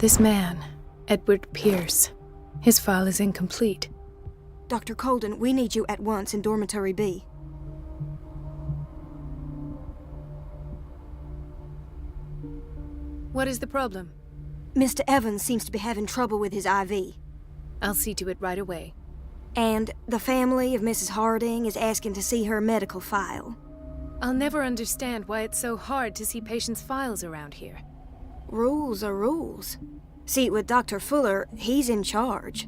This man, Edward Pierce, his file is incomplete. Dr. Colden, we need you at once in Dormitory B. What is the problem? Mr. Evans seems to be having trouble with his IV. I'll see to it right away. And the family of Mrs. Harding is asking to see her medical file. I'll never understand why it's so hard to see patients' files around here. Rules are rules. See, with Dr. Fuller, he's in charge.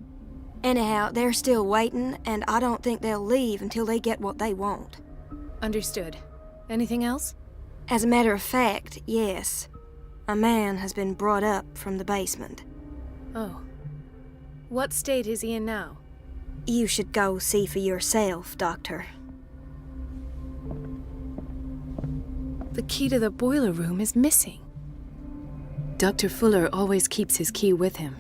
Anyhow, they're still waiting, and I don't think they'll leave until they get what they want. Understood. Anything else? As a matter of fact, yes. A man has been brought up from the basement. Oh. What state is he in now? You should go see for yourself, Doctor. The key to the boiler room is missing. Dr. Fuller always keeps his key with him.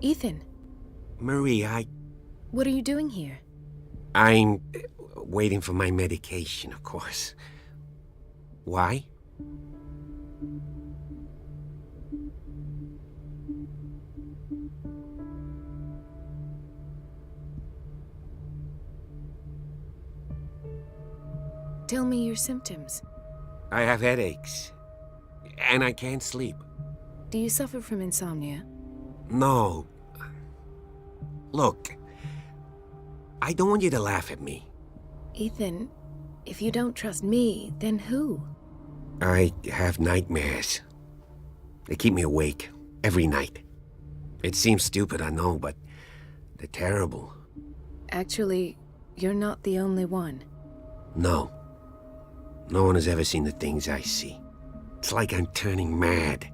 Ethan. Marie, What are you doing here? I'm waiting for my medication, of course. Why? Tell me your symptoms. I have headaches, and I can't sleep. Do you suffer from insomnia? No. Look, I don't want you to laugh at me. Ethan, if you don't trust me, then who? I have nightmares. They keep me awake every night. It seems stupid, I know, but they're terrible. Actually, you're not the only one. No. No one has ever seen the things I see. It's like I'm turning mad.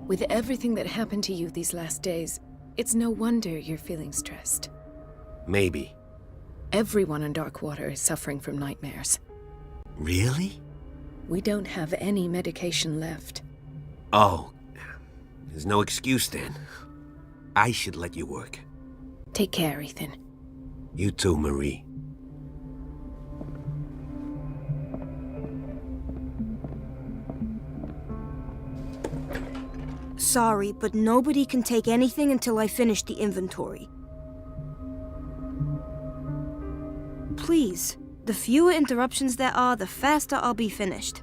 With everything that happened to you these last days, it's no wonder you're feeling stressed. Maybe. Everyone in Darkwater is suffering from nightmares. Really? We don't have any medication left. Oh, there's no excuse then. I should let you work. Take care, Ethan. You too, Marie. Sorry, but nobody can take anything until I finish the inventory. Please, the fewer interruptions there are, the faster I'll be finished.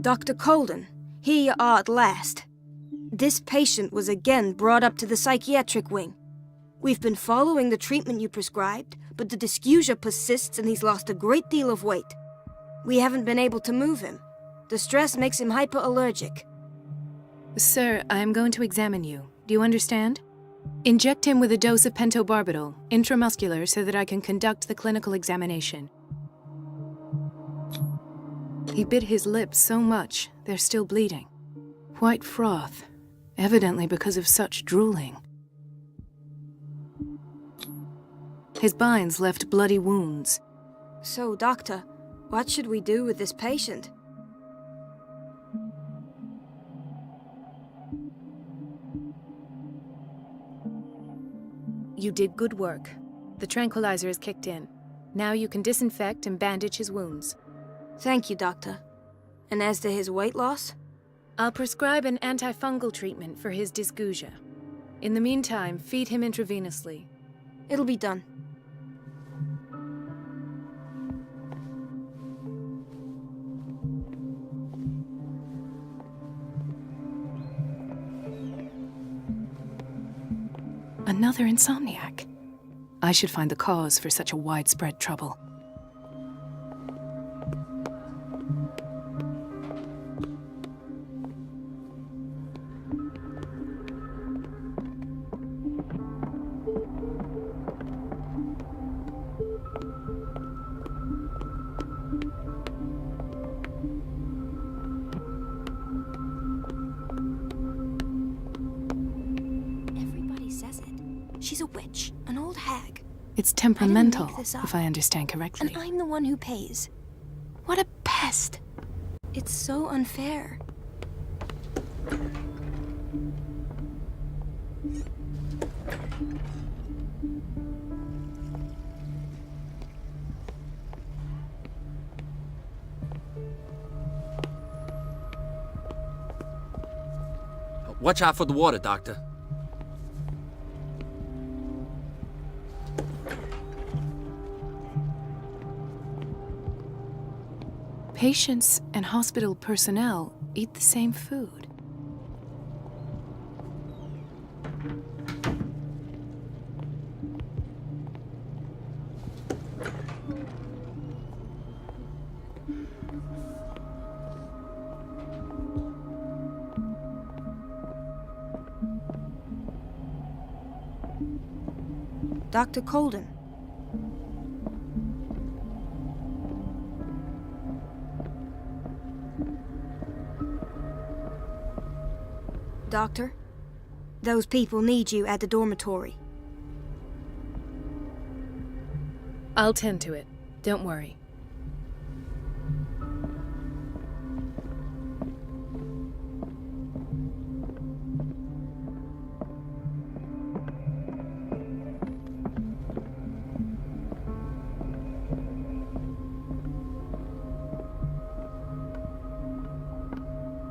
Dr. Colden, here you are at last. This patient was again brought up to the psychiatric wing. We've been following the treatment you prescribed, but the dysgeusia persists and he's lost a great deal of weight. We haven't been able to move him. The stress makes him hyperallergic. Sir, I am going to examine you. Do you understand? Inject him with a dose of pentobarbital, intramuscular, so that I can conduct the clinical examination. He bit his lips so much, they're still bleeding. White froth, evidently because of such drooling. His binds left bloody wounds. So, Doctor, what should we do with this patient? You did good work. The tranquilizer is kicked in. Now you can disinfect and bandage his wounds. Thank you, Doctor. And as to his weight loss? I'll prescribe an antifungal treatment for his dysgeusia. In the meantime, feed him intravenously. It'll be done. Another insomniac. I should find the cause for such a widespread trouble. Everybody says it. She's a witch, an old hag. It's temperamental, make this up. if I understand correctly. And I'm the one who pays. What a pest. It's so unfair. Watch out for the water, Doctor. Patients and hospital personnel eat the same food. Dr. Colden. Doctor, those people need you at the dormitory. I'll tend to it. Don't worry.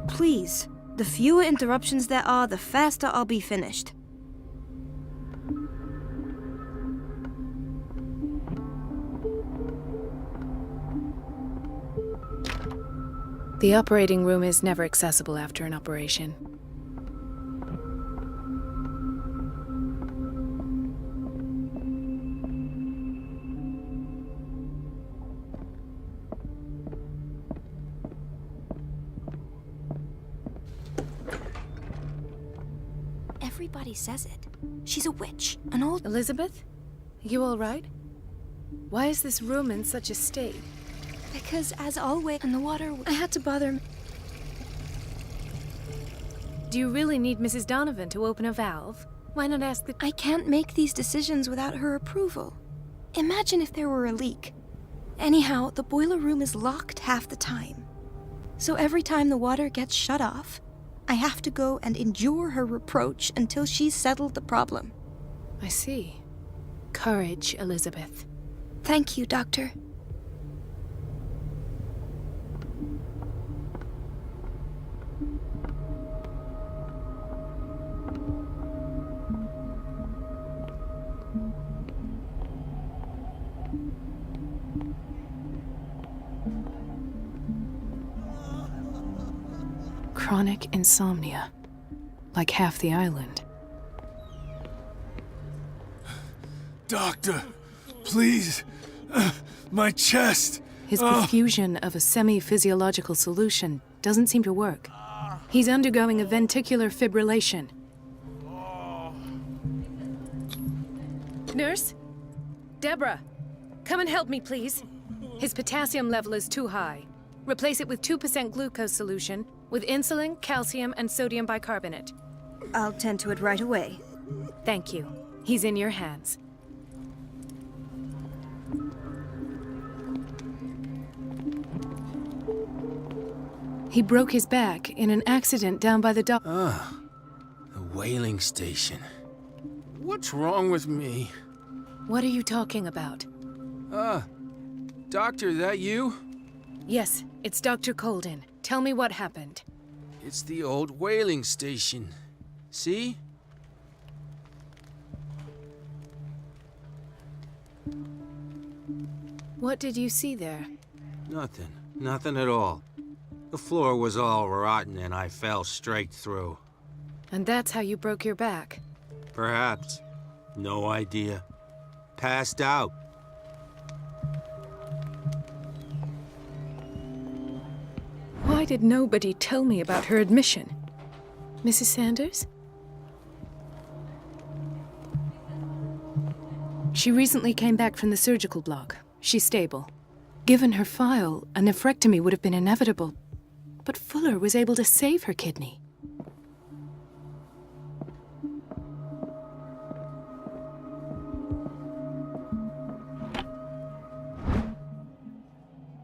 Please, the fewer interruptions there are, the faster I'll be finished. The operating room is never accessible after an operation. Everybody says it. She's a witch, an old... Elizabeth? You all right? Why is this room in such a state? Because, as always, in the water, I had to bother... Do you really need Mrs. Donovan to open a valve? Why not ask the... I can't make these decisions without her approval. Imagine if there were a leak. Anyhow, the boiler room is locked half the time. So every time the water gets shut off, I have to go and endure her reproach until she's settled the problem. I see. Courage, Elizabeth. Thank you, Doctor. Chronic insomnia. Like half the island. Doctor, please. My chest. His perfusion of a semi-physiological solution doesn't seem to work. He's undergoing a ventricular fibrillation. Nurse? Deborah, come and help me, please. His potassium level is too high. Replace it with 2% glucose solution with insulin, calcium, and sodium bicarbonate. I'll tend to it right away. Thank you. He's in your hands. He broke his back in an accident down by the dock. The whaling station. What's wrong with me? What are you talking about? Doctor, that you? Yes, it's Dr. Colden. Tell me what happened. It's the old whaling station. See? What did you see there? Nothing. Nothing at all. The floor was all rotten and I fell straight through. And that's how you broke your back. Perhaps. No idea. Passed out. Why did nobody tell me about her admission? Mrs. Sanders? She recently came back from the surgical block. She's stable. Given her file, a nephrectomy would have been inevitable. But Fuller was able to save her kidney.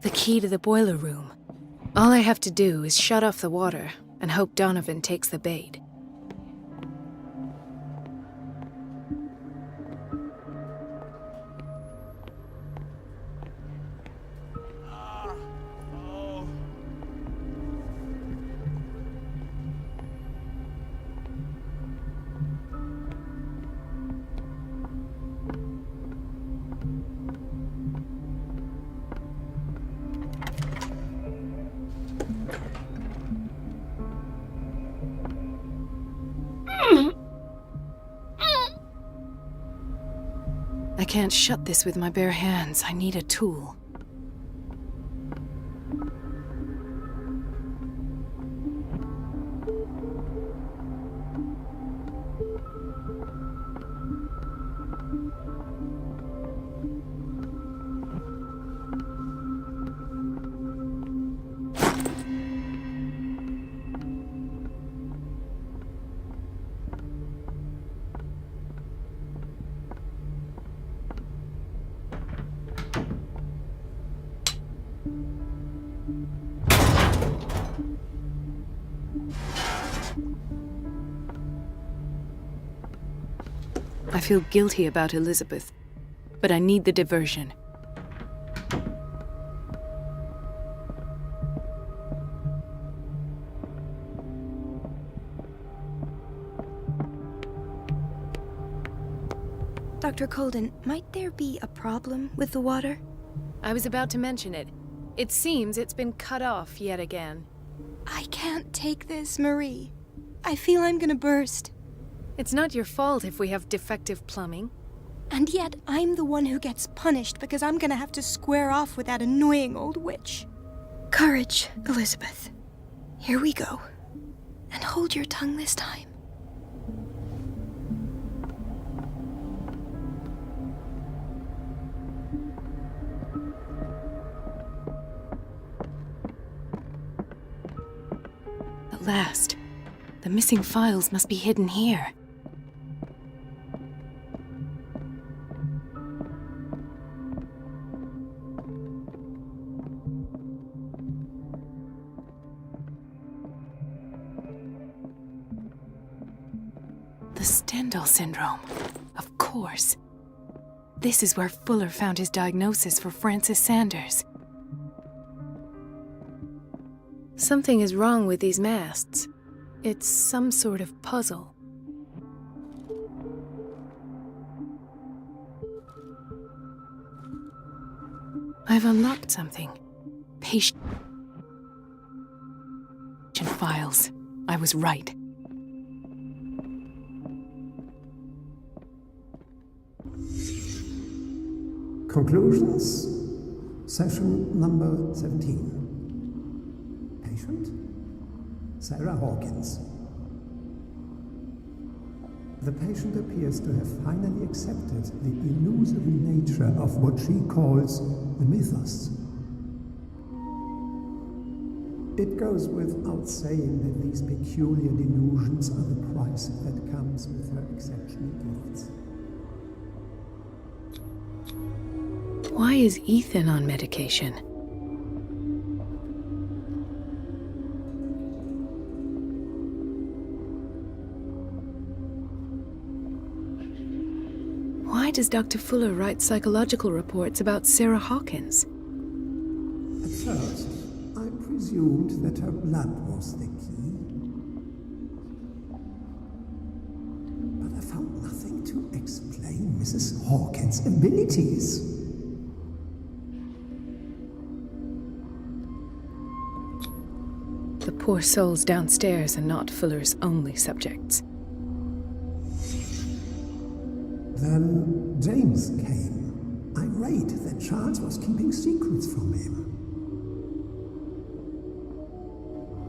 The key to the boiler room. All I have to do is shut off the water and hope Donovan takes the bait. I can't shut this with my bare hands. I need a tool. I feel guilty about Elizabeth, but I need the diversion. Dr. Colden, might there be a problem with the water? I was about to mention it. It seems it's been cut off yet again. I can't take this, Marie. I feel I'm gonna burst. It's not your fault if we have defective plumbing. And yet, I'm the one who gets punished because I'm gonna have to square off with that annoying old witch. Courage, Elizabeth. Here we go. And hold your tongue this time. At last. The missing files must be hidden here. The Stendhal syndrome. Of course. This is where Fuller found his diagnosis for Francis Sanders. Something is wrong with these masts. It's some sort of puzzle. I've unlocked something. Patient files. I was right. Conclusions, session number 17. Patient, Sarah Hawkins. The patient appears to have finally accepted the illusory nature of what she calls the mythos. It goes without saying that these peculiar delusions are the price that comes with her exceptional gifts. Why is Ethan on medication? Why does Dr. Fuller write psychological reports about Sarah Hawkins? At first, I presumed that her blood was the key. But I found nothing to explain Mrs. Hawkins' abilities. The poor souls downstairs are not Fuller's only subjects. Then James came, irate that Charles was keeping secrets from him.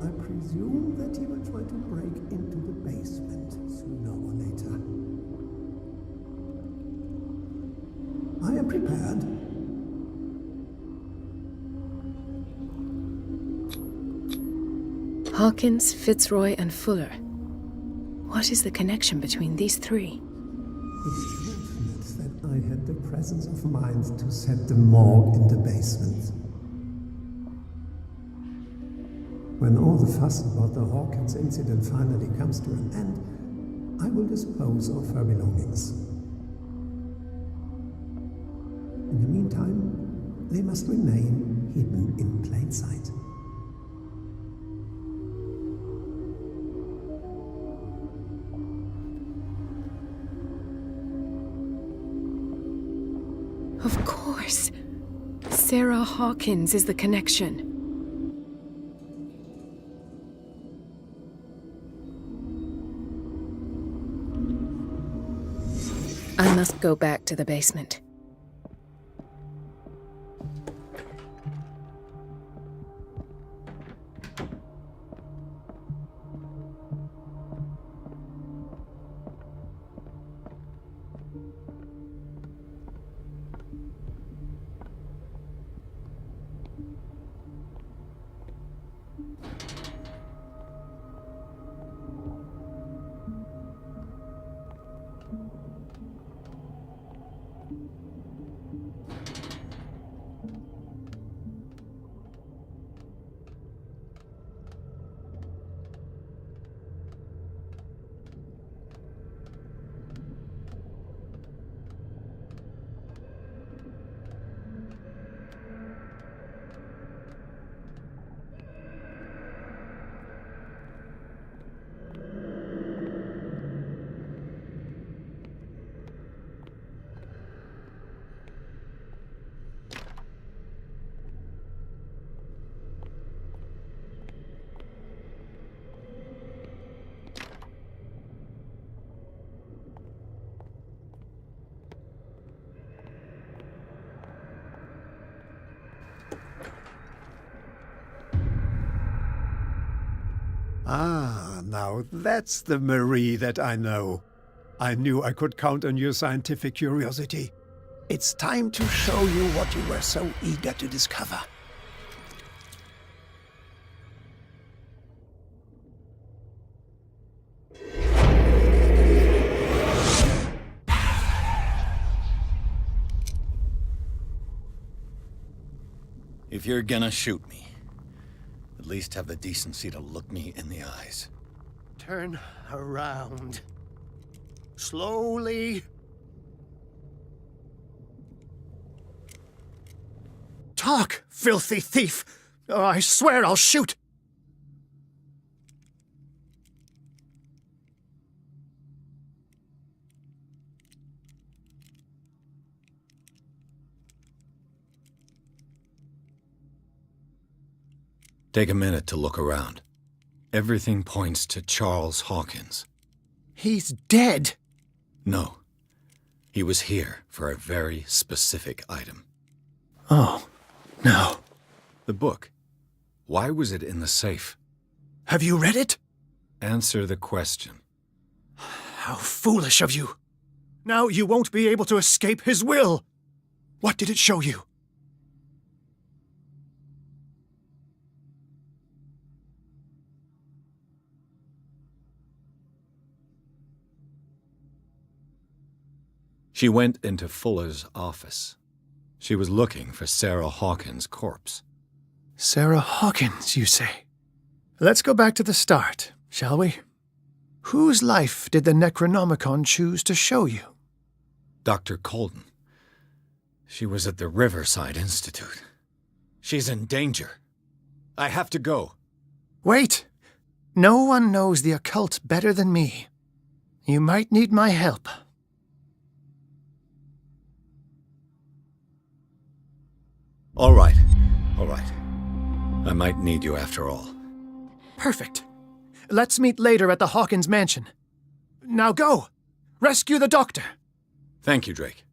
I presume that he will try to break into the basement sooner or later. I am prepared. Hawkins, Fitzroy, and Fuller. What is the connection between these three? It's fortunate that I had the presence of mind to set the morgue in the basement. When all the fuss about the Hawkins incident finally comes to an end, I will dispose of her belongings. In the meantime, they must remain hidden in plain sight. Of course. Sarah Hawkins is the connection. I must go back to the basement. Ah, now that's the Marie that I know. I knew I could count on your scientific curiosity. It's time to show you what you were so eager to discover. If you're gonna shoot me, at least have the decency to look me in the eyes. Turn around. Slowly. Talk, filthy thief! Or I swear I'll shoot! Take a minute to look around. Everything points to Charles Hawkins. He's dead! No. He was here for a very specific item. Oh, no. The book. Why was it in the safe? Have you read it? Answer the question. How foolish of you! Now you won't be able to escape his will! What did it show you? She went into Fuller's office. She was looking for Sarah Hawkins' corpse. Sarah Hawkins, you say? Let's go back to the start, shall we? Whose life did the Necronomicon choose to show you? Dr. Colden. She was at the Riverside Institute. She's in danger. I have to go. Wait! No one knows the occult better than me. You might need my help. All right. I might need you after all. Perfect. Let's meet later at the Hawkins mansion. Now go! Rescue the doctor! Thank you, Drake.